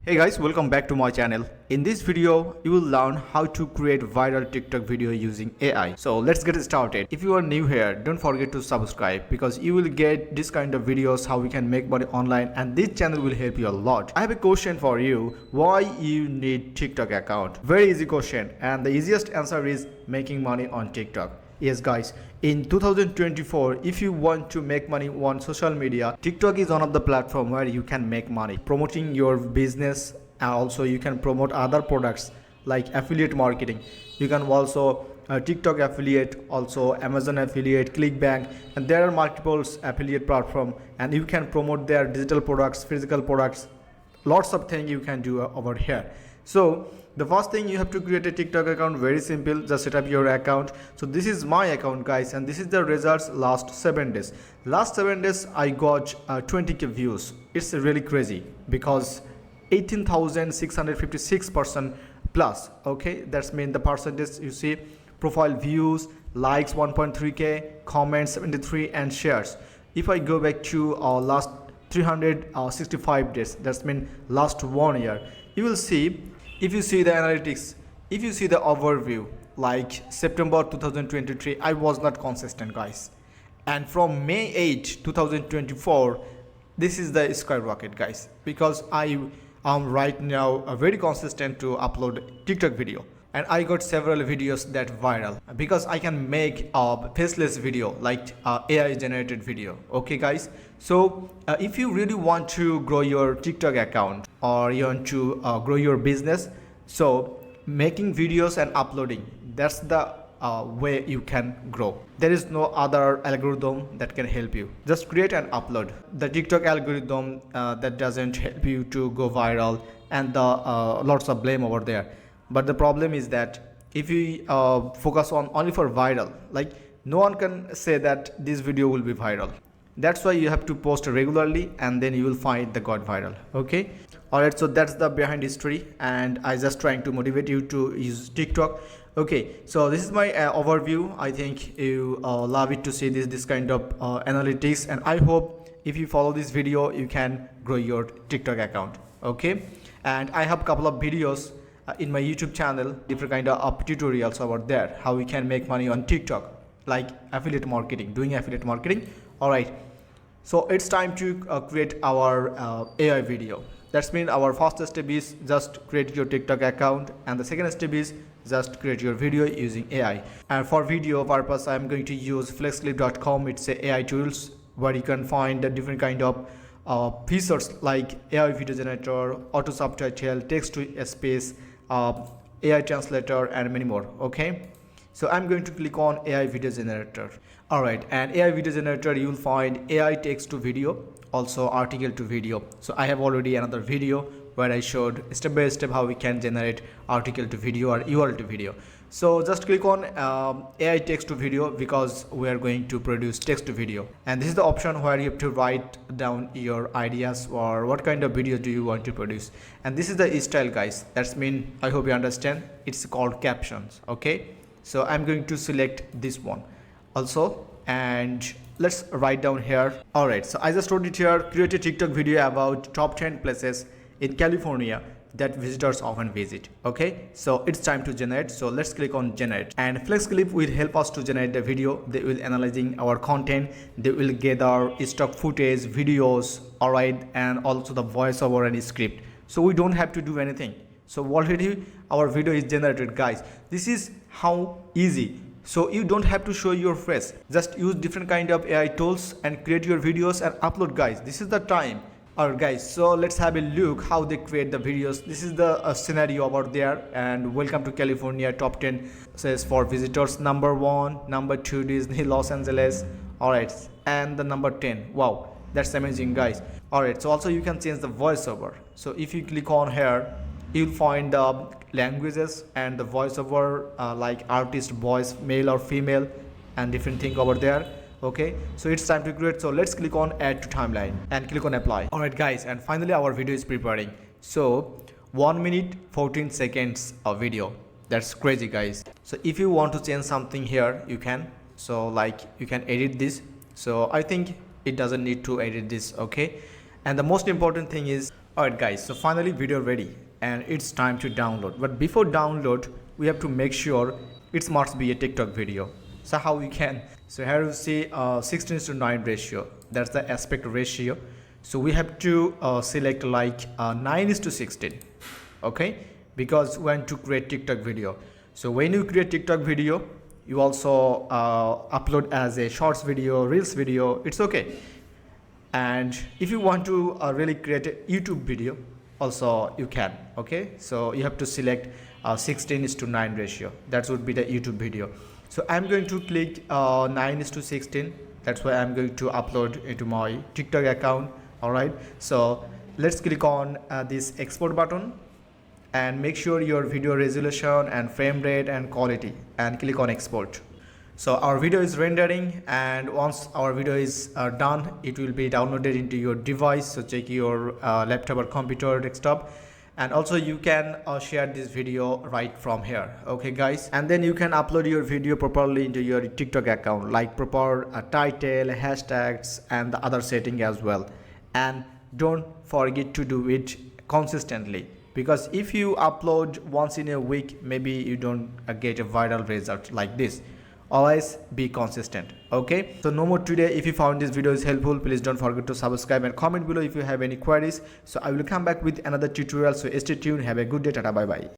Hey guys, welcome back to my channel. In this video, you will learn how to create viral TikTok video using AI. So let's get started. If you are new here, don't forget to subscribe because you will get this kind of videos how we can make money online, and this channel will help you a lot. I have a question for you. Why you need TikTok account? Very easy question, and the easiest answer is making money on TikTok. Yes guys, in 2024, if you want to make money on social media, TikTok is one of the platform where you can make money promoting your business, and also you can promote other products like affiliate marketing. You can also TikTok affiliate, also Amazon affiliate, Clickbank, and there are multiple affiliate platform, and you can promote their digital products, physical products, lots of things you can do over here. So the first thing, you have to create a TikTok account. Very simple, just set up your account. So this is my account guys, and this is the results last 7 days. Last 7 days I got 20k views. It's really crazy because 18,656% plus. Okay, that's mean the percentage you see. Profile views, likes 1.3k, comments 73, and shares. If I go back to last 365 days, that's mean last 1 year, you will see, if you see the analytics, if you see the overview, like September 2023, I was not consistent guys, and from May 8 2024, this is the skyrocket guys, because I am right now very consistent to upload TikTok video, and I got several videos that viral because I can make a faceless video like AI generated video. Okay guys, so if you really want to grow your TikTok account, or you want to grow your business, so making videos and uploading, that's the way you can grow. There is no other algorithm that can help you. Just create and upload. The TikTok algorithm that doesn't help you to go viral, and the lots of blame over there. But the problem is that if you focus on only for viral, like no one can say that this video will be viral. That's why you have to post regularly, and then you will find the got viral. Okay, all right, so that's the behind history, and I just trying to motivate you to use TikTok. Okay, so this is my overview. I think you love it to see this kind of analytics, and I hope if you follow this video you can grow your TikTok account. Okay, and I have a couple of videos in my YouTube channel, different kind of tutorials over there, how we can make money on TikTok, like affiliate marketing, doing affiliate marketing. All right, so it's time to create our AI video. That's mean our first step is just create your TikTok account, and the second step is just create your video using AI. And for video purpose, I'm going to use flexclip.com. It's a AI tools where you can find a different kind of features like AI video generator, auto subtitle, text to space, AI translator, and many more. Okay, so I'm going to click on AI video generator. All right, and AI video generator, you will find AI text to video, also article to video. So I have already another video where I showed step by step how we can generate article to video or URL to video. So just click on AI text to video because we are going to produce text to video, and this is the option where you have to write down your ideas or what kind of video do you want to produce. And this is the style guys, that's mean I hope you understand, it's called captions. Okay, so I'm going to select this one also, and let's write down here. All right, so I just wrote it here: create a TikTok video about top 10 places in California that visitors often visit. Okay, so it's time to generate. So let's click on generate, and FlexClip will help us to generate the video. They will analyzing our content, they will gather stock footage, videos, all right, and also the voiceover and script. So we don't have to do anything. So already our video is generated guys. This is how easy. So you don't have to show your face, just use different kind of AI tools and create your videos and upload guys. This is the time. Alright guys, so let's have a look how they create the videos. This is the scenario over there, and welcome to California, top 10 says for visitors, number 1, number 2 Disney Los Angeles. Alright, and the number 10. Wow, that's amazing guys. Alright, so also you can change the voiceover. So if you click on here, you'll find the languages and the voiceover like artist voice, male or female, and different thing over there. Okay, so it's time to create. So let's click on add to timeline and click on apply. All right guys, and finally our video is preparing. So 1 minute 14 seconds of video. That's crazy guys. So if you want to change something here, you can. So like you can edit this. So I think it doesn't need to edit this. Okay, and the most important thing is Alright guys, so finally video ready and it's time to download. But before download, we have to make sure it must be a TikTok video. So how we can? So here you see 16:9 ratio. That's the aspect ratio. So we have to select like 9:16. Okay, because we want to create TikTok video. So when you create TikTok video, you also upload as a shorts video, reels video. It's okay. And if you want to really create a YouTube video, also you can. Okay, so you have to select 16:9 ratio. That would be the YouTube video. So I'm going to click 9:16. That's why I'm going to upload into my TikTok account. All right, so let's click on this export button and make sure your video resolution and frame rate and quality, and click on export. So our video is rendering, and once our video is done, it will be downloaded into your device. So check your laptop or computer or desktop, and also you can share this video right from here. Okay guys, and then you can upload your video properly into your TikTok account, like proper title, hashtags, and the other setting as well. And don't forget to do it consistently, because if you upload once in a week, maybe you don't get a viral result like this. Always be consistent. Okay, so no more today. If you found this video is helpful, please don't forget to subscribe and comment below if you have any queries. So I will come back with another tutorial, so stay tuned. Have a good day. Tata, bye bye.